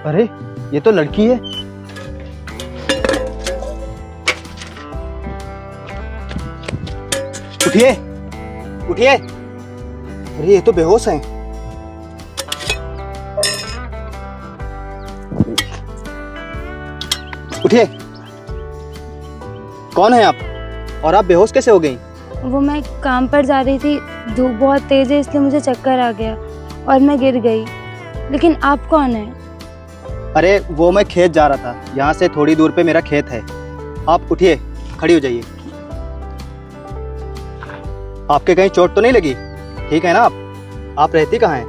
अरे ये तो लड़की है। उठिए उठिए, अरे ये तो बेहोश हैं। उठिए, कौन है आप और आप बेहोश कैसे हो गई? वो मैं काम पर जा रही थी, धूप बहुत तेज है इसलिए मुझे चक्कर आ गया और मैं गिर गई। लेकिन आप कौन हैं? अरे वो मैं खेत जा रहा था, यहाँ से थोड़ी दूर पे मेरा खेत है। आप उठिए, खड़ी हो जाइए। आपके कहीं चोट तो नहीं लगी? ठीक है ना आप रहती कहाँ हैं?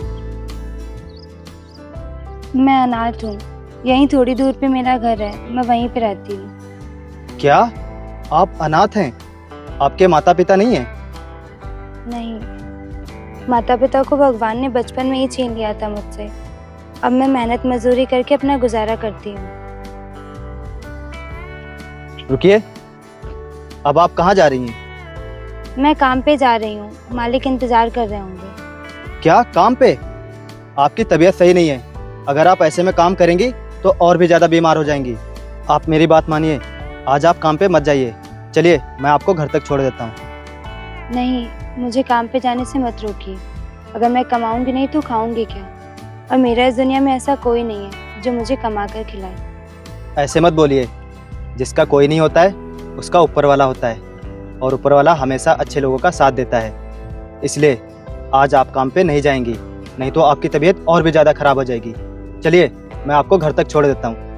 मैं अनाथ हूँ, यहीं थोड़ी दूर पे मेरा घर है, मैं वहीं पे रहती हूँ। क्या आप अनाथ हैं? आपके माता पिता नहीं हैं? नहीं, माता पिता को भगवान ने बचपन में ही छीन लिया था मुझसे। अब मैं मेहनत मजदूरी करके अपना गुजारा करती हूँ। रुकिए, अब आप कहाँ जा रही हैं? मैं काम पे जा रही हूँ, मालिक इंतजार कर रहे होंगे। क्या काम पे? आपकी तबीयत सही नहीं है, अगर आप ऐसे में काम करेंगी तो और भी ज़्यादा बीमार हो जाएंगी। आप मेरी बात मानिए, आज आप काम पे मत जाइए। चलिए मैं आपको घर तक छोड़ देता हूँ। नहीं, मुझे काम पे जाने से मत रोकिए। अगर मैं कमाऊंगी नहीं तो खाऊंगी क्या? और मेरा इस दुनिया में ऐसा कोई नहीं है जो मुझे कमा कर खिलाए। ऐसे मत बोलिए, जिसका कोई नहीं होता है उसका ऊपर वाला होता है, और ऊपर वाला हमेशा अच्छे लोगों का साथ देता है। इसलिए आज आप काम पे नहीं जाएंगी, नहीं तो आपकी तबीयत और भी ज़्यादा खराब हो जाएगी। चलिए मैं आपको घर तक छोड़ देता हूँ।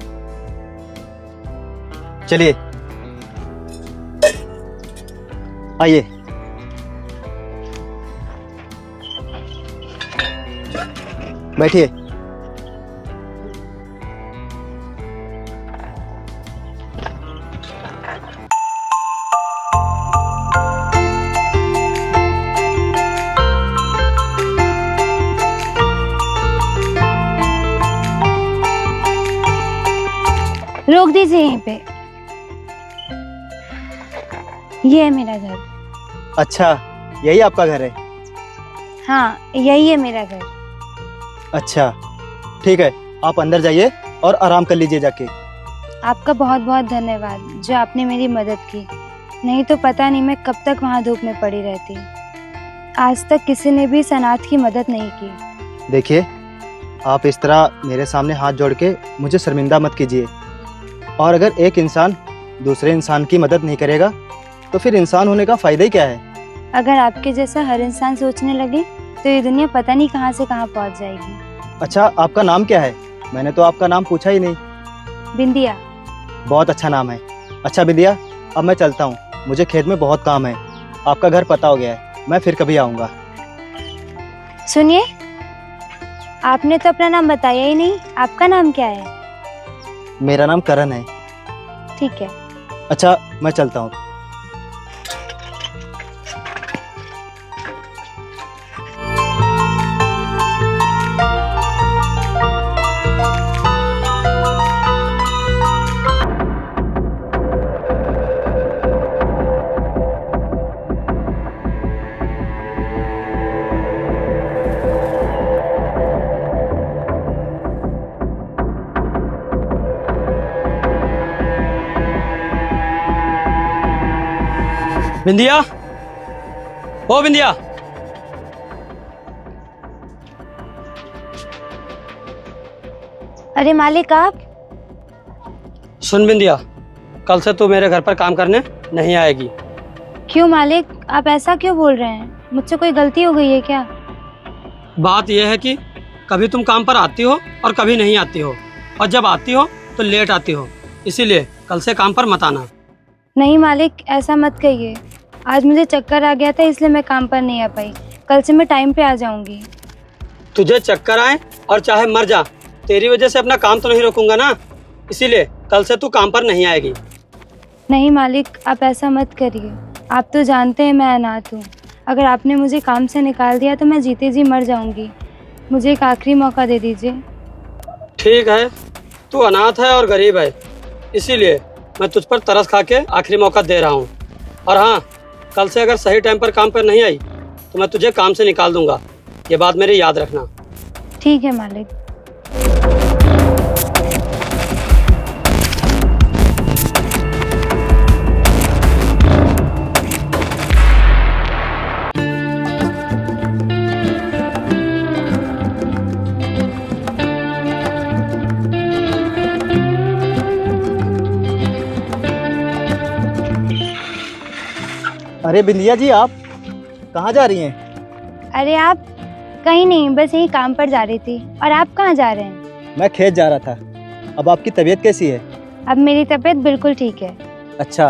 चलिए आइए। बैठिए। रोक दीजिए यहीं पे। ये है मेरा घर। अच्छा, यही आपका घर है? हाँ, यही है मेरा घर। अच्छा ठीक है, आप अंदर जाइए और आराम कर लीजिए जाके। आपका बहुत बहुत धन्यवाद जो आपने मेरी मदद की, नहीं तो पता नहीं मैं कब तक वहाँ धूप में पड़ी रहती। आज तक किसी ने भी इस अनाथ की मदद नहीं की। देखिए, आप इस तरह मेरे सामने हाथ जोड़ के मुझे शर्मिंदा मत कीजिए। और अगर एक इंसान दूसरे इंसान की मदद नहीं करेगा तो फिर इंसान होने का फ़ायदा ही क्या है? अगर आपके जैसा हर इंसान सोचने लगे तो ये दुनिया पता नहीं कहाँ से कहाँ पहुँच जाएगी। अच्छा, आपका नाम क्या है? मैंने तो आपका नाम पूछा ही नहीं। बिंदिया। बहुत अच्छा नाम है। अच्छा बिंदिया, अब मैं चलता हूँ, मुझे खेत में बहुत काम है। आपका घर पता हो गया है, मैं फिर कभी आऊँगा। सुनिए, आपने तो अपना नाम बताया ही नहीं, आपका नाम क्या है? मेरा नाम करण है। ठीक है। अच्छा मैं चलता हूँ। बिंदिया, ओ बिंदिया। अरे मालिक आप? सुन बिंदिया, कल से तू मेरे घर पर काम करने नहीं आएगी। क्यों मालिक, आप ऐसा क्यों बोल रहे हैं? मुझसे कोई गलती हो गई है क्या? बात यह है कि कभी तुम काम पर आती हो और कभी नहीं आती हो, और जब आती हो तो लेट आती हो, इसीलिए कल से काम पर मत आना। नहीं मालिक, ऐसा मत कहिए। आज मुझे चक्कर आ गया था इसलिए मैं काम पर नहीं आ पाई। कल से मैं टाइम पे आ जाऊंगी। तुझे चक्कर आए और चाहे मर जा, तेरी वजह से अपना काम तो नहीं रोकूंगा ना, इसीलिए कल से तू काम पर नहीं आएगी। नहीं मालिक, आप ऐसा मत करिए। आप तो जानते हैं मैं अनाथ हूँ। अगर आपने मुझे काम से निकाल दिया तो मैं जीते जी मर जाऊंगी। मुझे एक आखिरी मौका दे दीजिए। ठीक है, तू अनाथ है और गरीब है, इसीलिए मैं तुझ पर तरस खा के आखिरी मौका दे रहा हूँ। और हाँ, कल से अगर सही टाइम पर काम पर नहीं आई तो मैं तुझे काम से निकाल दूंगा, ये बात मेरी याद रखना। ठीक है मालिक। अरे बिंदिया जी, आप कहाँ जा रही हैं? अरे आप? कहीं नहीं, बस यही काम पर जा रही थी। और आप कहाँ जा रहे हैं? मैं खेत जा रहा था। अब आपकी तबीयत कैसी है? अब मेरी तबीयत बिल्कुल ठीक है। अच्छा,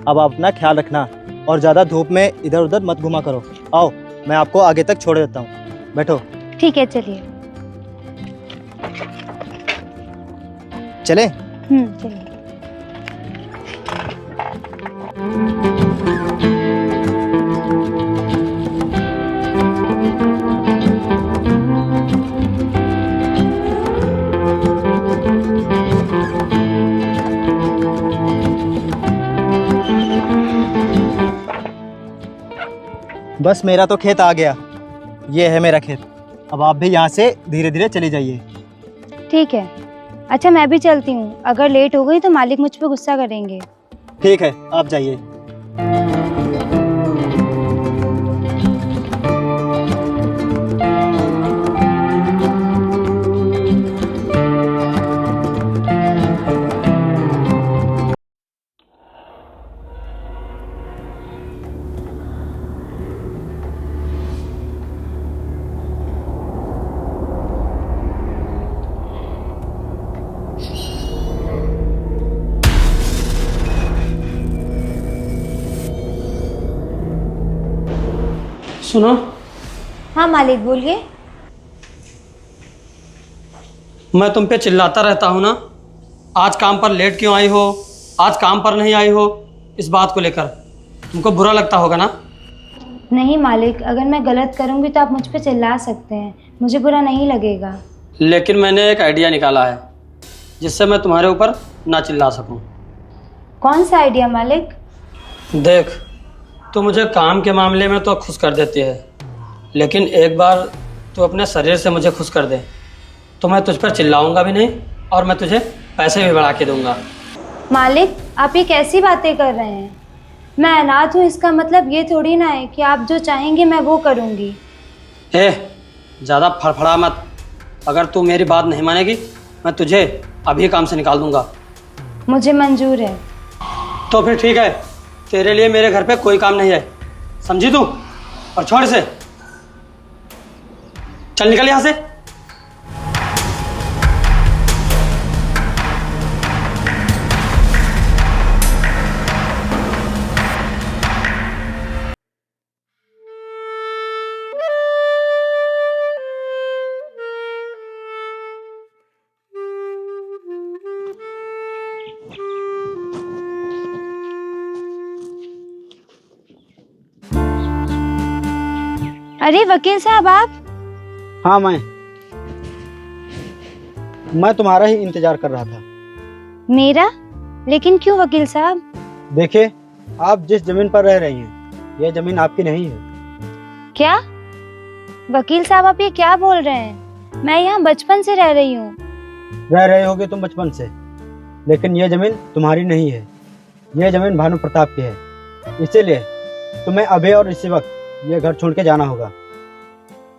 अब आप अपना ख्याल रखना और ज़्यादा धूप में इधर उधर मत घुमा करो। आओ, मैं आपको आगे तक छोड़ देता हूँ, बैठो। ठीक है, चलिए। चलें? चलिए। बस मेरा तो खेत आ गया। ये है मेरा खेत। अब आप भी यहाँ से धीरे धीरे चली जाइए। ठीक है। अच्छा, मैं भी चलती हूँ। अगर लेट हो गई तो मालिक मुझ पर गुस्सा करेंगे। ठीक है, आप जाइए। सुनो, हाँ मालिक, बोलिए। मैं तुम पे चिल्लाता रहता हूँ ना, आज काम पर लेट क्यों आई हो, आज काम पर नहीं आई हो, इस बात को लेकर तुमको बुरा लगता होगा ना? नहीं मालिक, अगर मैं गलत करूँगी तो आप मुझ पर चिल्ला सकते हैं, मुझे बुरा नहीं लगेगा। लेकिन मैंने एक आइडिया निकाला है जिससे मैं तुम्हारे ऊपर ना चिल्ला सकूं। कौन सा आइडिया मालिक? देख, तू मुझे काम के मामले में तो खुश कर देती है, लेकिन एक बार तू अपने शरीर से मुझे खुश कर दे तो मैं तुझ पर चिल्लाऊंगा भी नहीं और मैं तुझे पैसे भी बढ़ा के दूंगा। मालिक, आप ये कैसी बातें कर रहे हैं? मैं अनाथ हूँ, इसका मतलब ये थोड़ी ना है कि आप जो चाहेंगे मैं वो करूँगी। ज़्यादा फड़फड़ा मत। अगर तू मेरी बात नहीं मानेगी मैं तुझे अभी काम से निकाल दूंगा। मुझे मंजूर है। तो फिर ठीक है, तेरे लिए मेरे घर पे कोई काम नहीं है, समझी तू? और छोड़ इसे, चल निकल यहाँ से। अरे वकील साहब, आप? हाँ, मैं तुम्हारा ही इंतजार कर रहा था। मेरा? लेकिन क्यों वकील साहब? देखिए, आप जिस जमीन पर रह रही हैं, यह जमीन आपकी नहीं है। क्या? वकील साहब, आप ये क्या बोल रहे हैं? मैं यहाँ बचपन से रह रही हूँ। रह रहे होगे तुम बचपन से, लेकिन यह जमीन तुम्हारी नहीं है। यह जमीन भानु प्रताप की है, इसीलिए तुम्हें अभी और इसी वक्त यह घर छोड़ के जाना होगा।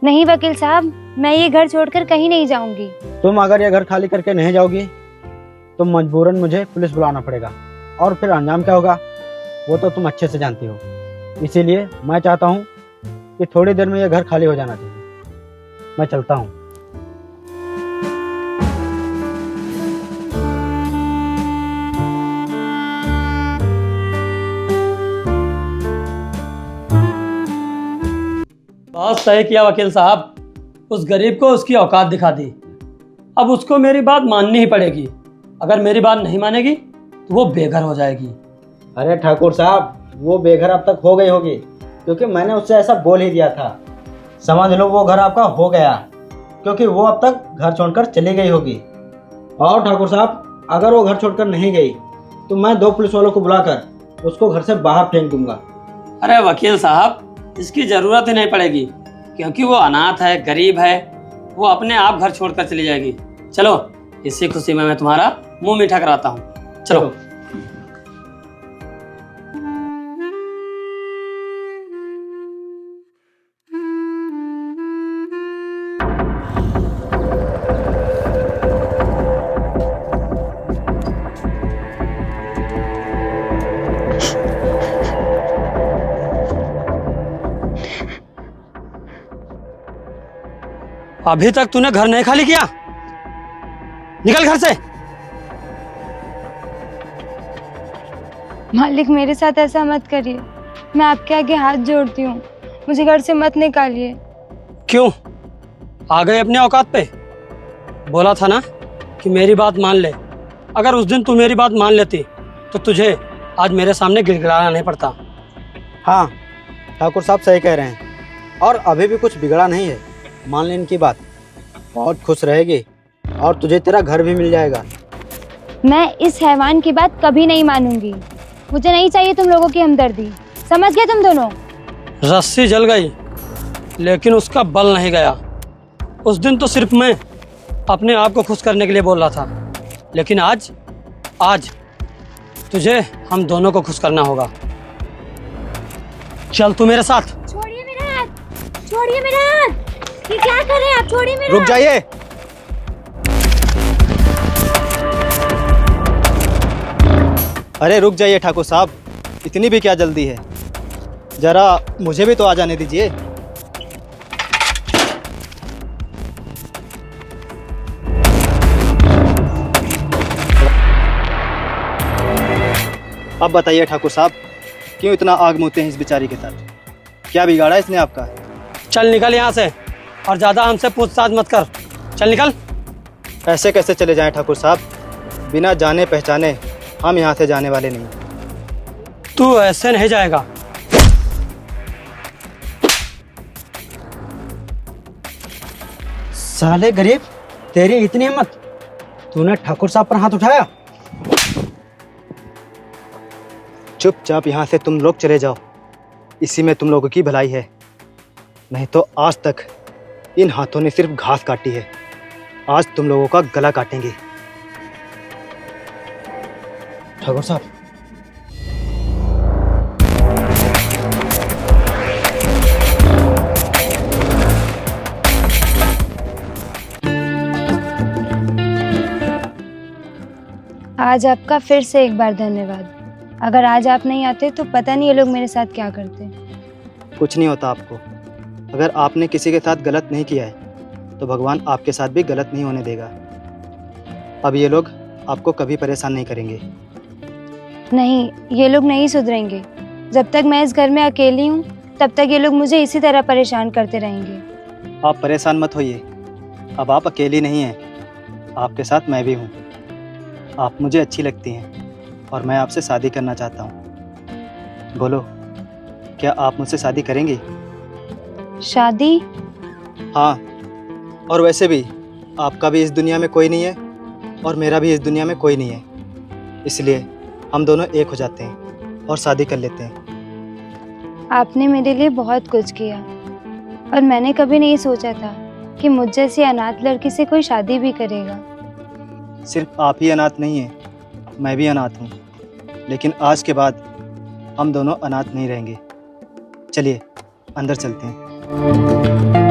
नहीं वकील साहब, मैं ये घर छोड़कर कहीं नहीं जाऊंगी। तुम अगर यह घर खाली करके नहीं जाओगी तो मजबूरन मुझे पुलिस बुलाना पड़ेगा, और फिर अंजाम क्या होगा वो तो तुम अच्छे से जानती हो। इसीलिए मैं चाहता हूँ कि थोड़ी देर में यह घर खाली हो जाना चाहिए। मैं चलता हूँ। बहुत सही किया वकील साहब, उस गरीब को उसकी औकात दिखा दी। अब उसको मेरी बात माननी ही पड़ेगी। अगर मेरी बात नहीं मानेगी तो वो बेघर हो जाएगी। अरे ठाकुर साहब, वो बेघर अब तक हो गई होगी, क्योंकि मैंने उससे ऐसा बोल ही दिया था। समझ लो वो घर आपका हो गया, क्योंकि वो अब तक घर छोड़कर चली गई होगी। और ठाकुर साहब, अगर वो घर छोड़कर नहीं गई तो मैं 2 पुलिस वालों को बुलाकर उसको घर से बाहर फेंक दूंगा। अरे वकील साहब, इसकी ज़रूरत ही नहीं पड़ेगी, क्योंकि वो अनाथ है, गरीब है, वो अपने आप घर छोड़कर चली जाएगी। चलो, इसी खुशी में मैं तुम्हारा मुंह मीठा कराता हूँ। चलो। अभी तक तूने घर नहीं खाली किया? निकल घर से। मालिक, मेरे साथ ऐसा मत करिए। मैं आपके आगे हाथ जोड़ती हूँ, मुझे घर से मत निकालिए। क्यों आ गए अपने औकात पे? बोला था ना कि मेरी बात मान ले। अगर उस दिन तू मेरी बात मान लेती तो तुझे आज मेरे सामने गिड़गिड़ाना नहीं पड़ता। हाँ, ठाकुर साहब सही कह रहे हैं और अभी भी कुछ बिगड़ा नहीं है। मान ले इनकी बात, बहुत खुश रहेगी और तुझे तेरा घर भी मिल जाएगा। मैं इस हैवान की बात कभी नहीं मानूंगी। मुझे नहीं चाहिए तुम लोगों की हमदर्दी। समझ गए तुम दोनों? रस्सी जल गई लेकिन उसका बल नहीं गया। उस दिन तो सिर्फ मैं अपने आप को खुश करने के लिए बोल रहा था, लेकिन आज तुझे हम दोनों को खुश करना होगा। चल तू मेरे साथ। छोड़िए मेरा हाथ, छोड़िए मेरा हाथ। ये क्या कर रहे हैं आप? छोड़िए मेरा रुक जाइए। अरे रुक जाइए ठाकुर साहब, इतनी भी क्या जल्दी है? जरा मुझे भी तो आ जाने दीजिए। अब बताइए ठाकुर साहब, क्यों इतना आग मुँहते हैं इस बेचारी के साथ? क्या बिगाड़ा इसने आपका? चल निकल यहाँ से और ज्यादा हमसे पूछताछ मत कर। चल निकल। ऐसे कैसे चले जाएं ठाकुर साहब? बिना जाने पहचाने हम यहाँ से जाने वाले नहीं। तू ऐसे नहीं जाएगा। साले गरीब, तेरी इतनी हिम्मत, तूने ठाकुर साहब पर हाथ उठाया? चुपचाप यहाँ से तुम लोग चले जाओ, इसी में तुम लोगों की भलाई है। नहीं तो आज तक इन हाथों ने सिर्फ घास काटी है, आज तुम लोगों का गला काटेंगे। ठाकुर साहब, आज आपका फिर से एक बार धन्यवाद। अगर आज आप नहीं आते तो पता नहीं ये लोग मेरे साथ क्या करते। कुछ नहीं होता आपको। अगर आपने किसी के साथ गलत नहीं किया है तो भगवान आपके साथ भी गलत नहीं होने देगा। अब ये लोग आपको कभी परेशान नहीं करेंगे। नहीं, ये लोग नहीं सुधरेंगे। जब तक मैं इस घर में अकेली हूँ तब तक ये लोग मुझे इसी तरह परेशान करते रहेंगे। आप परेशान मत होइए, अब आप अकेली नहीं हैं, आपके साथ मैं भी हूँ। आप मुझे अच्छी लगती हैं और मैं आपसे शादी करना चाहता हूँ। बोलो, क्या आप मुझसे शादी करेंगी? शादी? हाँ, और वैसे भी आपका भी इस दुनिया में कोई नहीं है और मेरा भी इस दुनिया में कोई नहीं है, इसलिए हम दोनों एक हो जाते हैं और शादी कर लेते हैं। आपने मेरे लिए बहुत कुछ किया और मैंने कभी नहीं सोचा था कि मुझ जैसी अनाथ लड़की से कोई शादी भी करेगा। सिर्फ आप ही अनाथ नहीं हैं, मैं भी अनाथ हूँ, लेकिन आज के बाद हम दोनों अनाथ नहीं रहेंगे। चलिए अंदर चलते हैं।